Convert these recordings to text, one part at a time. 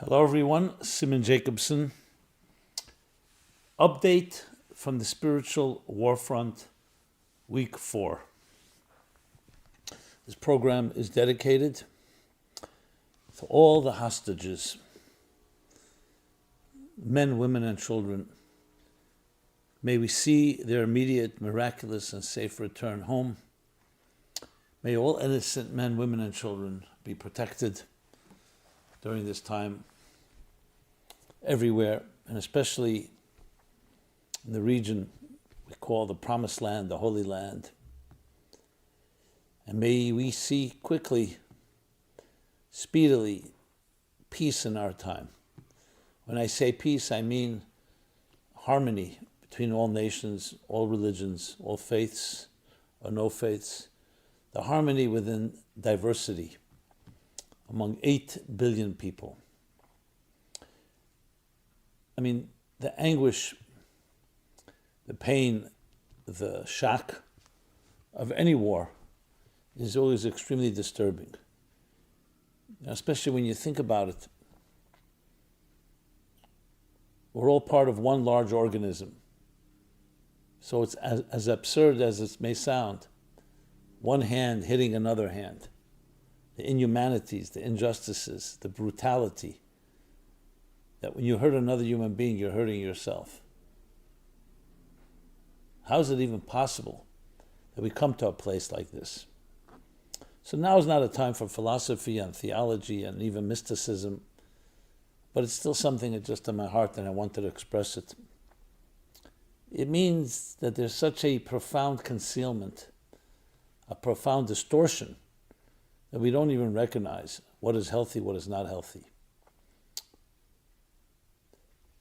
Hello everyone, Simon Jacobson. Update from the spiritual Warfront, week 4. This program is dedicated to all the hostages, men, women, and children. May we see their immediate, miraculous, and safe return home. May all innocent men, women, and children be protected during this time, everywhere, and especially in the region we call the Promised Land, the Holy Land. And may we see quickly, speedily, peace in our time. When I say peace, I mean harmony between all nations, all religions, all faiths or no faiths, the harmony within diversity among 8 billion people. I mean, the anguish, the pain, the shock of any war is always extremely disturbing, especially when you think about it. We're all part of one large organism. So it's as absurd as it may sound, one hand hitting another hand. The inhumanities, the injustices, the brutality, that when you hurt another human being, you're hurting yourself. How is it even possible that we come to a place like this? So now is not a time for philosophy and theology and even mysticism, but it's still something that's just in my heart and I wanted to express it. It means that there's such a profound concealment, a profound distortion, that we don't even recognize what is healthy, what is not healthy.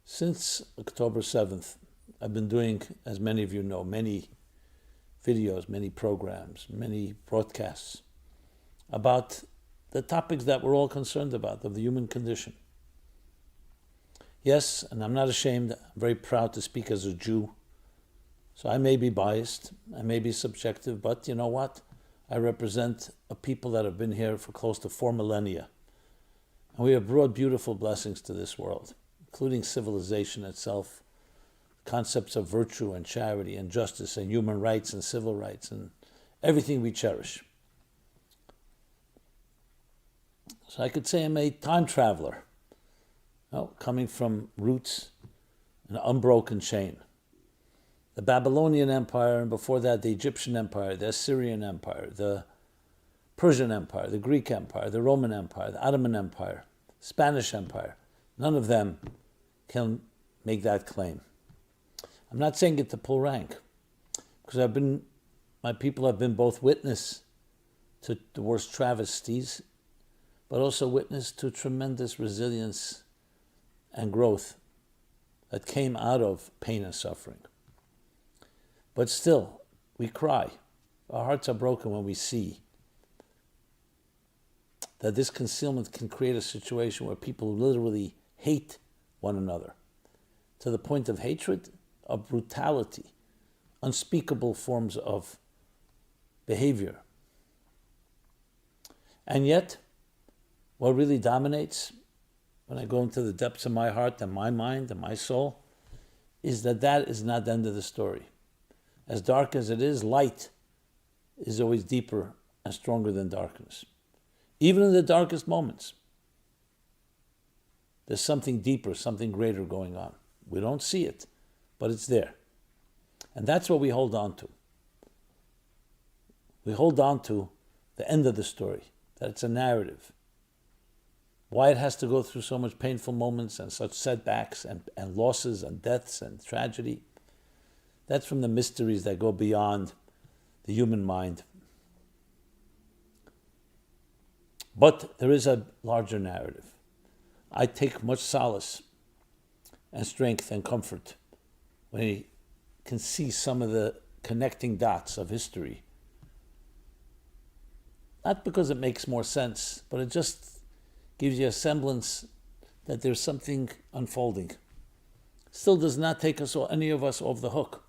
Since October 7th, I've been doing, as many of you know, many videos, many programs, many broadcasts about the topics that we're all concerned about, of the human condition. Yes, and I'm not ashamed, I'm very proud to speak as a Jew. So I may be biased, I may be subjective, but you know what? I represent a people that have been here for close to 4 millennia. And we have brought beautiful blessings to this world, including civilization itself, concepts of virtue and charity and justice and human rights and civil rights and everything we cherish. So I could say I'm a time traveler, coming from roots, an unbroken chain. The Babylonian Empire, and before that the Egyptian Empire, the Assyrian Empire, the Persian Empire, the Greek Empire, the Roman Empire, the Ottoman Empire, Spanish Empire. None of them can make that claim. I'm not saying it to pull rank, because my people have been both witness to the worst travesties, but also witness to tremendous resilience and growth that came out of pain and suffering. But still, we cry. Our hearts are broken when we see that this concealment can create a situation where people literally hate one another to the point of hatred, of brutality, unspeakable forms of behavior. And yet, what really dominates, when I go into the depths of my heart and my mind and my soul, is that is not the end of the story. As dark as it is, light is always deeper and stronger than darkness. Even in the darkest moments, there's something deeper, something greater going on. We don't see it, but it's there. And that's what we hold on to. We hold on to the end of the story, that it's a narrative. Why it has to go through so much painful moments and such setbacks and losses and deaths and tragedy. That's from the mysteries that go beyond the human mind. But there is a larger narrative. I take much solace and strength and comfort when I can see some of the connecting dots of history. Not because it makes more sense, but it just gives you a semblance that there's something unfolding. Still does not take us or any of us off the hook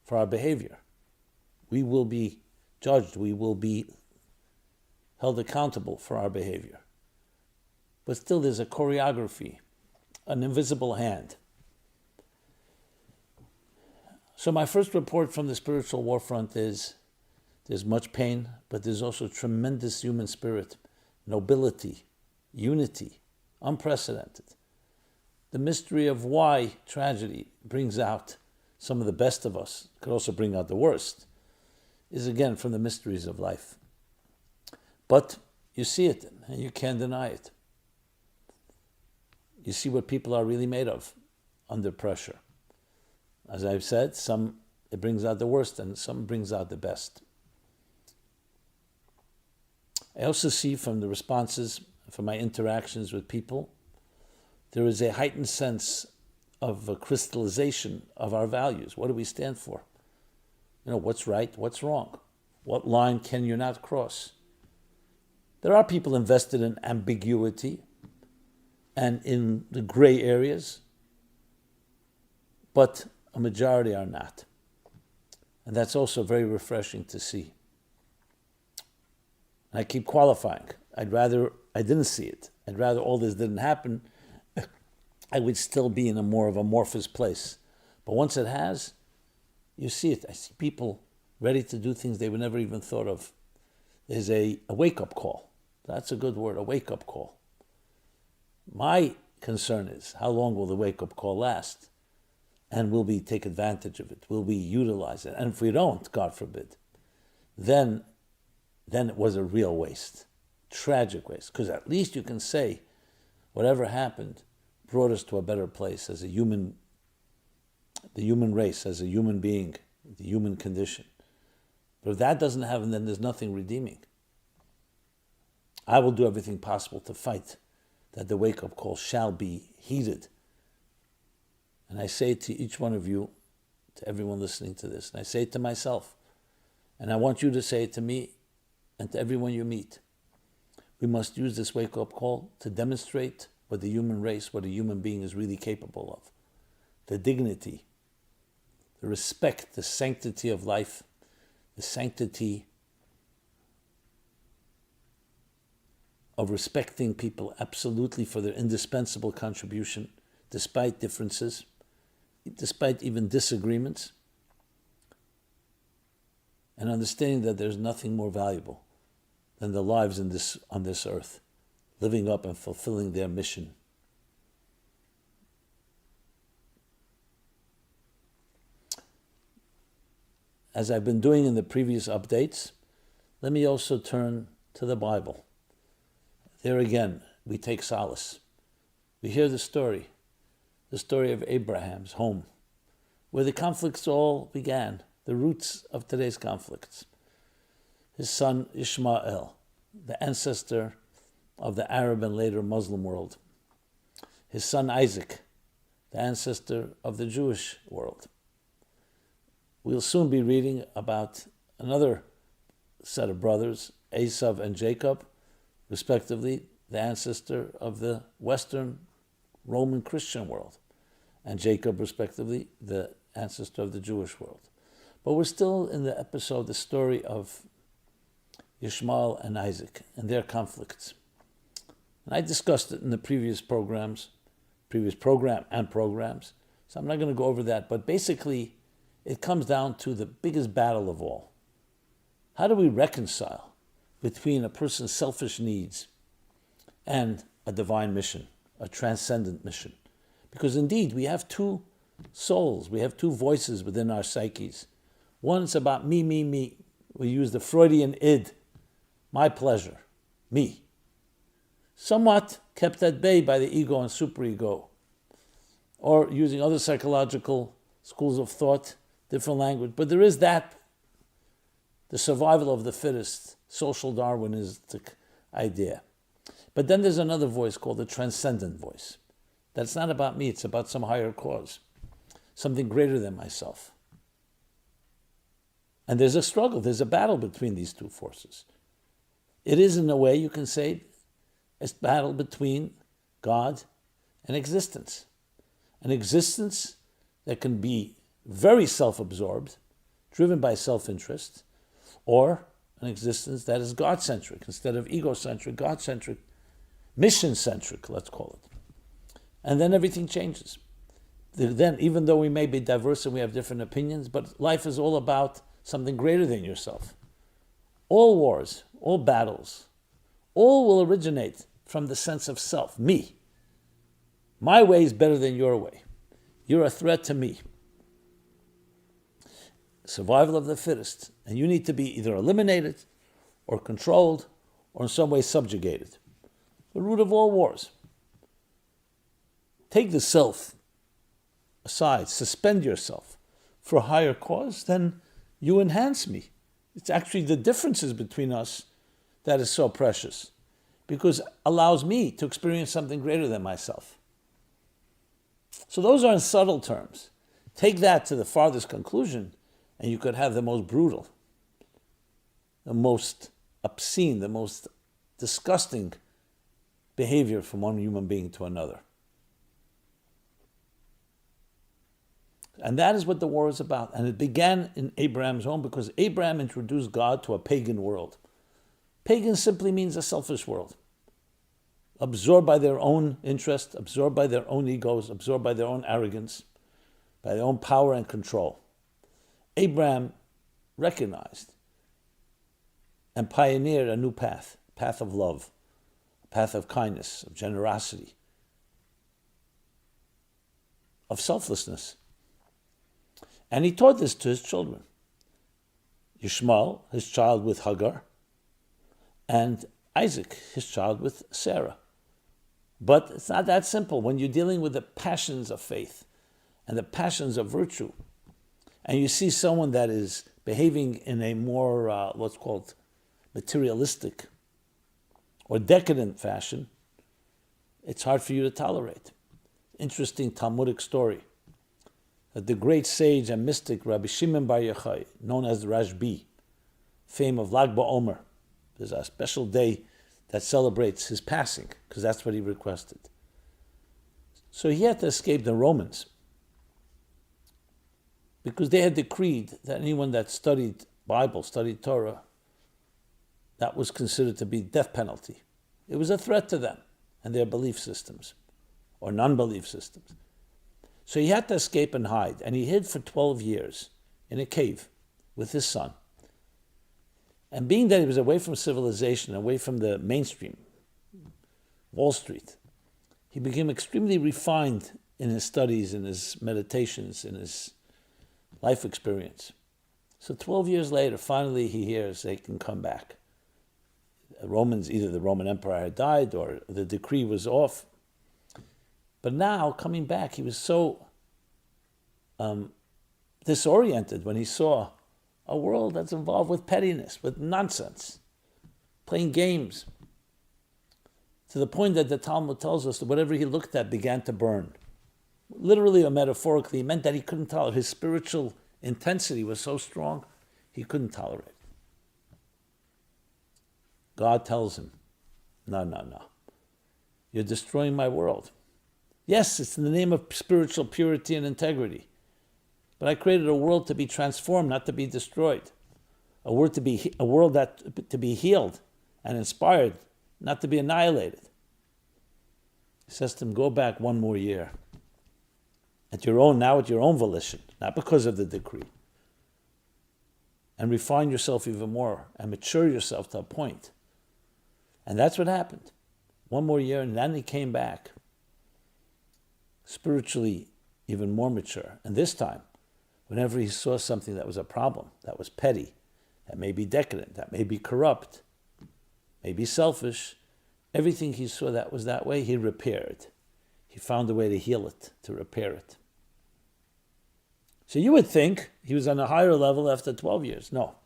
for our behavior. We will be judged. We will be held accountable for our behavior. but still there's a choreography, an invisible hand. So my first report from the spiritual Warfront is there's much pain, but there's also tremendous human spirit, nobility, unity, unprecedented. The mystery of why tragedy brings out some of the best of us, could also bring out the worst, is again from the mysteries of life. But you see it, and you can't deny it. You see what people are really made of under pressure. As I've said, some it brings out the worst, and some brings out the best. I also see from the responses, from my interactions with people, there is a heightened sense of a crystallization of our values. What do we stand for? What's right, what's wrong? What line can you not cross? There are people invested in ambiguity and in the gray areas, but a majority are not. And that's also very refreshing to see. And I keep qualifying. I'd rather I didn't see it. I'd rather all this didn't happen. I would still be in a more of amorphous place. But once it has, you see it. I see people ready to do things they would never even thought of. There's a wake-up call. That's a good word, a wake-up call. My concern is, how long will the wake-up call last? And will we take advantage of it? Will we utilize it? And if we don't, God forbid, then it was a real waste. Tragic waste. Because at least you can say, whatever happened brought us to a better place as the human race, as a human being, the human condition. But if that doesn't happen, then there's nothing redeeming. I will do everything possible to fight that the wake-up call shall be heeded. And I say to each one of you, to everyone listening to this, and I say it to myself, and I want you to say it to me and to everyone you meet. We must use this wake-up call to demonstrate what the human race, what a human being is really capable of. The dignity, the respect, the sanctity of life, the sanctity of respecting people absolutely for their indispensable contribution, despite differences, despite even disagreements, and understanding that there's nothing more valuable than the lives on this earth, living up and fulfilling their mission. As I've been doing in the previous updates, let me also turn to the Bible. There again, we take solace. We hear the story of Abraham's home, where the conflicts all began, the roots of today's conflicts. His son Ishmael, the ancestor of the Arab and later Muslim world. His son Isaac, the ancestor of the Jewish world. We'll soon be reading about another set of brothers, Esau and Jacob, respectively, the ancestor of the Western Roman Christian world, and Jacob, respectively, the ancestor of the Jewish world. But we're still in the episode, the story of Ishmael and Isaac and their conflicts. And I discussed it in the previous program and programs, so I'm not going to go over that, but basically it comes down to the biggest battle of all. How do we reconcile between a person's selfish needs and a divine mission, a transcendent mission? Because indeed, we have two souls, we have two voices within our psyches. One's about me, me, me. We use the Freudian id, my pleasure, me. Somewhat kept at bay by the ego and superego, or using other psychological schools of thought, different language. But there is that, the survival of the fittest, social Darwinistic idea. But then there's another voice called the transcendent voice. That's not about me, it's about some higher cause, something greater than myself. And there's a struggle, there's a battle between these two forces. It is, in a way, you can say, a battle between God and existence. An existence that can be very self-absorbed, driven by self-interest, or an existence that is God-centric instead of egocentric, God-centric, mission-centric, let's call it. And then everything changes. Then, even though we may be diverse and we have different opinions, but life is all about something greater than yourself. All wars, all battles, all will originate from the sense of self, me. My way is better than your way. You're a threat to me. Survival of the fittest. And you need to be either eliminated or controlled or in some way subjugated. The root of all wars. Take the self aside, suspend yourself for a higher cause, then you enhance me. It's actually the differences between us that is so precious, because it allows me to experience something greater than myself. So those are in subtle terms. Take that to the farthest conclusion, and you could have the most brutal, the most obscene, the most disgusting behavior from one human being to another. And that is what the war is about. And it began in Abraham's home because Abraham introduced God to a pagan world. Pagan simply means a selfish world. Absorbed by their own interest, absorbed by their own egos, absorbed by their own arrogance, by their own power and control. Abraham recognized and pioneered a new path, a path of love, a path of kindness, of generosity, of selflessness. And he taught this to his children. Yishmael, his child with Hagar, and Isaac, his child with Sarah. But it's not that simple. When you're dealing with the passions of faith and the passions of virtue, and you see someone that is behaving in a more, let's call it, materialistic or decadent fashion, it's hard for you to tolerate. Interesting Talmudic story that the great sage and mystic Rabbi Shimon Bar Yochai, known as Rashbi, fame of Lag BaOmer, there's a special day that celebrates his passing, because that's what he requested. So he had to escape the Romans, because they had decreed that anyone that studied Bible, studied Torah, that was considered to be death penalty. It was a threat to them and their belief systems, or non-belief systems. So he had to escape and hide, and he hid for 12 years in a cave with his son. And being that he was away from civilization, away from the mainstream, Wall Street, he became extremely refined in his studies, in his meditations, in his life experience. So 12 years later, finally he hears they can come back. Romans, either the Roman Empire had died or the decree was off. But now, coming back, he was so disoriented when he saw a world that's involved with pettiness, with nonsense, playing games, to the point that the Talmud tells us that whatever he looked at began to burn. Literally or metaphorically, it meant that he couldn't tolerate. His spiritual intensity was so strong, he couldn't tolerate it. God tells him, no. You're destroying my world. Yes, it's in the name of spiritual purity and integrity. But I created a world to be transformed, not to be destroyed. A world that to be healed and inspired, not to be annihilated. He says to him, go back one more year. At your own volition, not because of the decree. And refine yourself even more and mature yourself to a point. And that's what happened. One more year, and then he came back. Spiritually even more mature. And this time, whenever he saw something that was a problem, that was petty, that may be decadent, that may be corrupt, may be selfish, everything he saw that was that way, he repaired. He found a way to heal it, to repair it. So you would think he was on a higher level after 12 years. No.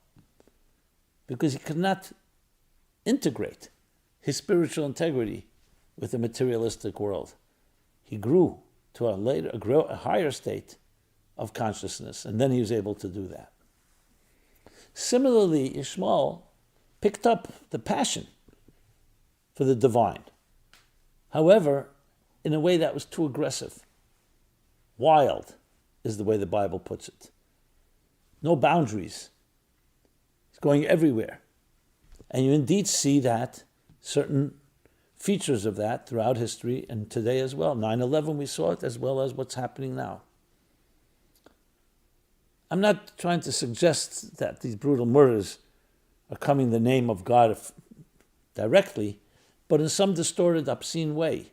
Because he could not integrate his spiritual integrity with the materialistic world. He grew to a higher state of consciousness, and then he was able to do that. Similarly, Yishmael picked up the passion for the divine. However, in a way that was too aggressive. Wild is the way the Bible puts it. No boundaries. It's going everywhere. And you indeed see that certain features of that throughout history and today as well. 9/11, we saw it, as well as what's happening now. I'm not trying to suggest that these brutal murders are coming in the name of God directly, but in some distorted, obscene way.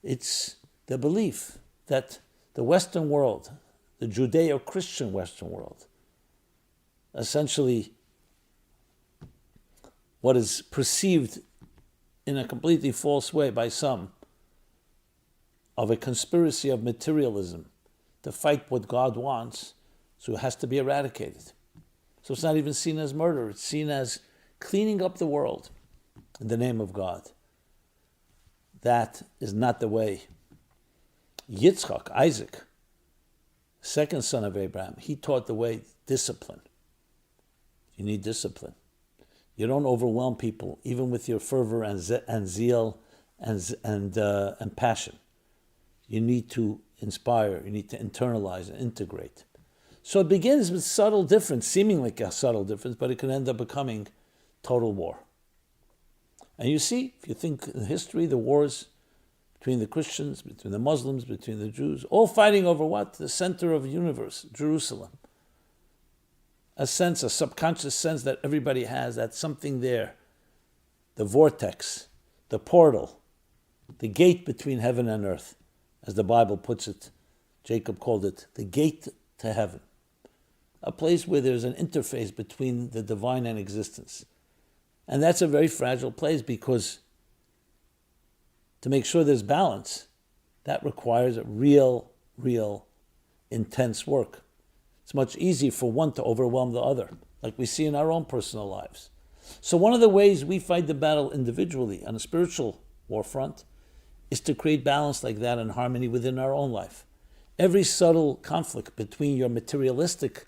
It's the belief that the Western world, the Judeo-Christian Western world, essentially what is perceived in a completely false way by some of a conspiracy of materialism to fight what God wants, so it has to be eradicated. So it's not even seen as murder, it's seen as cleaning up the world in the name of God. That is not the way. Yitzchak, Isaac, second son of Abraham, he taught the way, discipline. You need discipline. You don't overwhelm people, even with your fervor and zeal and passion. You need to inspire. You need to internalize and integrate. So it begins with subtle difference, seeming like a subtle difference, but it can end up becoming total war. And you see, if you think in history, the wars between the Christians, between the Muslims, between the Jews, all fighting over what? The center of the universe, Jerusalem. A sense, a subconscious sense that everybody has, that something there, the vortex, the portal, the gate between heaven and earth, as the Bible puts it. Jacob called it the gate to heaven. A place where there's an interface between the divine and existence. And that's a very fragile place, because to make sure there's balance, that requires a real intense work. It's much easier for one to overwhelm the other, like we see in our own personal lives. So one of the ways we fight the battle individually on a spiritual war front is to create balance like that and harmony within our own life. Every subtle conflict between your materialistic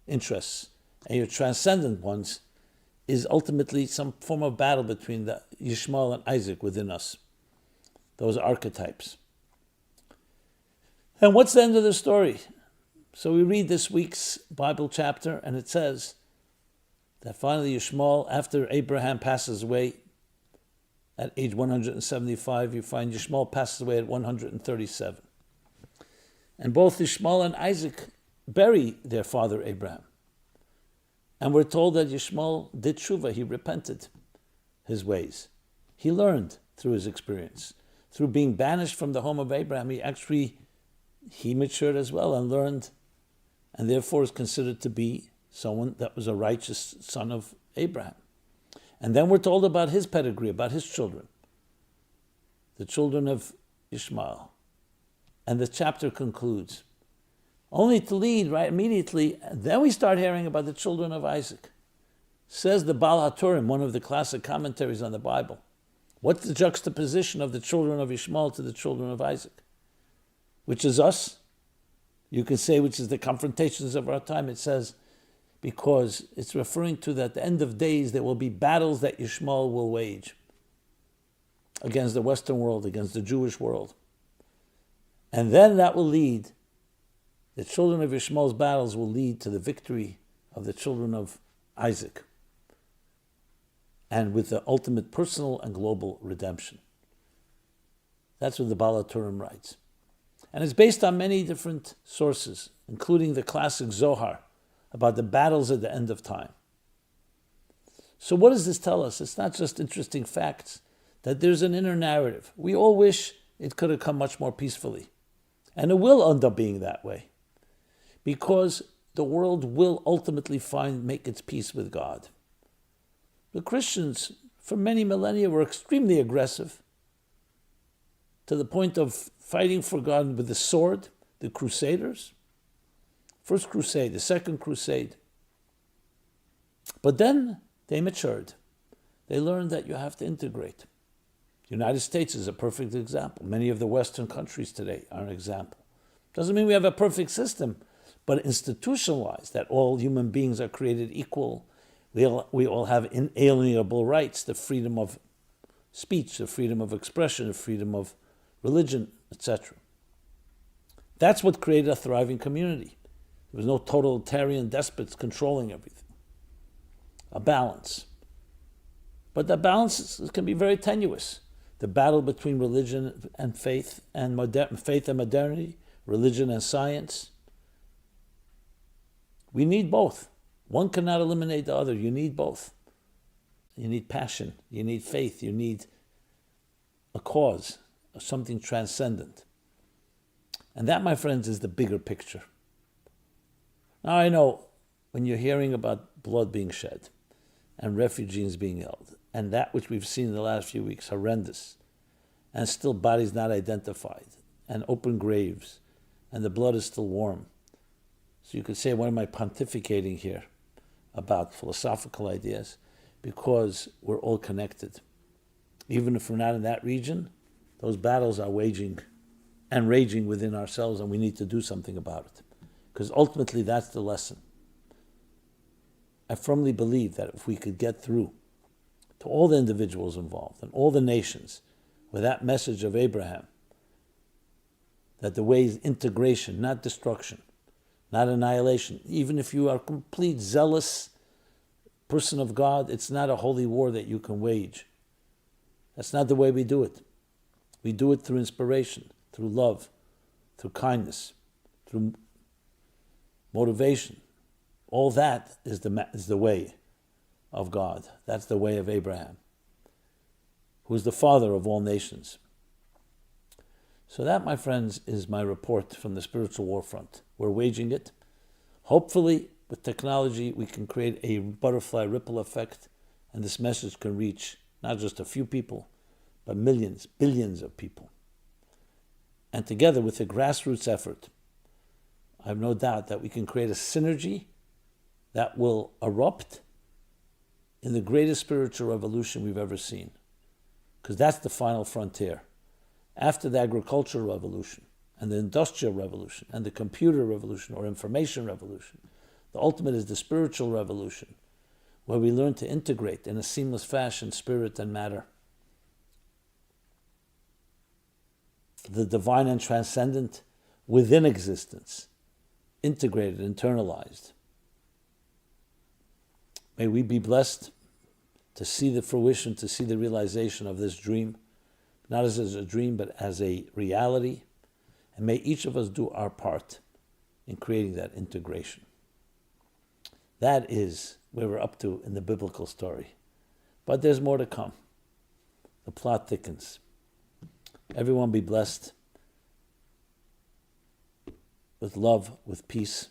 interests and your transcendent ones is ultimately some form of battle between the Yishmael and Isaac within us. Those archetypes. And what's the end of the story? So we read this week's Bible chapter, and it says that finally Yishmael, after Abraham passes away at age 175, you find Yishmael passes away at 137. And both Yishmael and Isaac bury their father Abraham. And we're told that Yishmael did tshuva, he repented his ways. He learned through his experience. Through being banished from the home of Abraham, he matured as well and learned, and therefore is considered to be someone that was a righteous son of Abraham. And then we're told about his pedigree, about his children, the children of Ishmael. And the chapter concludes, only to lead right immediately, and then we start hearing about the children of Isaac. Says the Baal HaTurim, one of the classic commentaries on the Bible. What's the juxtaposition of the children of Ishmael to the children of Isaac? Which is us. You can say which is the confrontations of our time. It says, because it's referring to that at the end of days there will be battles that Ishmael will wage against the Western world, against the Jewish world. And then that will lead, the children of Ishmael's battles will lead to the victory of the children of Isaac, and with the ultimate personal and global redemption. That's what the Baal HaTurim writes. And it's based on many different sources, including the classic Zohar, about the battles at the end of time. So what does this tell us? It's not just interesting facts, that there's an inner narrative. We all wish it could have come much more peacefully. And it will end up being that way, because the world will ultimately make its peace with God. The Christians, for many millennia, were extremely aggressive, to the point of fighting for God with the sword, the Crusaders. First Crusade, the Second Crusade. But then they matured. They learned that you have to integrate. The United States is a perfect example. Many of the Western countries today are an example. Doesn't mean we have a perfect system, but institutionalized, that all human beings are created equal. We all have inalienable rights, the freedom of speech, the freedom of expression, the freedom of religion, etc. That's what created a thriving community. There was no totalitarian despots controlling everything. A balance. But that balance can be very tenuous. the battle between religion and faith and faith and modernity, religion and science. We need both. One cannot eliminate the other. You need both. You need passion. You need faith. You need a cause, something transcendent. And that, my friends, is the bigger picture. Now I know when you're hearing about blood being shed and refugees being held, and that which we've seen in the last few weeks, horrendous, and still bodies not identified, and open graves, and the blood is still warm. So you could say, what am I pontificating here about philosophical ideas? Because we're all connected. Even if we're not in that region, those battles are waging and raging within ourselves, and we need to do something about it. Because ultimately that's the lesson. I firmly believe that if we could get through to all the individuals involved and all the nations with that message of Abraham, that the way is integration, not destruction, not annihilation. Even if you are a complete zealous person of God, it's not a holy war that you can wage. That's not the way we do it. We do it through inspiration, through love, through kindness, through motivation. All that is the way of God. That's the way of Abraham, who is the father of all nations. So that, my friends, is my report from the spiritual warfront. We're waging it. Hopefully, with technology, we can create a butterfly ripple effect, and this message can reach not just a few people, but millions, billions of people. And together with a grassroots effort, I have no doubt that we can create a synergy that will erupt in the greatest spiritual revolution we've ever seen. Because that's the final frontier. After the agricultural revolution and the industrial revolution and the computer revolution or information revolution, the ultimate is the spiritual revolution, where we learn to integrate in a seamless fashion spirit and matter. The divine and transcendent within existence, integrated, internalized. May we be blessed to see the fruition, to see the realization of this dream, not as a dream, but as a reality. And may each of us do our part in creating that integration. That is where we're up to in the biblical story. But there's more to come. The plot thickens. Everyone be blessed with love, with peace,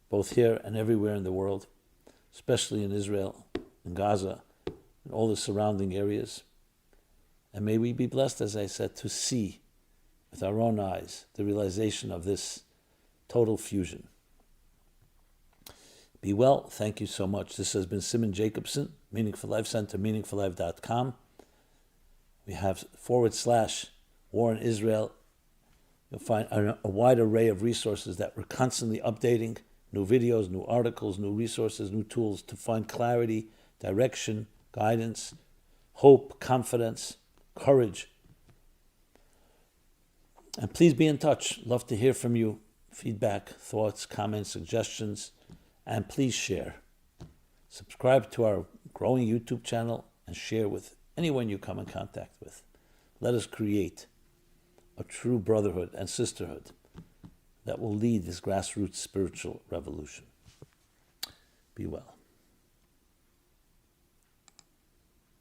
both here and everywhere in the world, especially in Israel, in Gaza, and all the surrounding areas. And may we be blessed, as I said, to see with our own eyes the realization of this total fusion. Be well. Thank you so much. This has been Simon Jacobson, Meaningful Life Center, meaningfullife.com. We have /War in Israel. You'll find a wide array of resources that we're constantly updating, new videos, new articles, new resources, new tools to find clarity, direction, guidance, hope, confidence, courage. And please be in touch. Love to hear from you. Feedback, thoughts, comments, suggestions, and please share. Subscribe to our growing YouTube channel and share with anyone you come in contact with. Let us create a true brotherhood and sisterhood that will lead this grassroots spiritual revolution. Be well.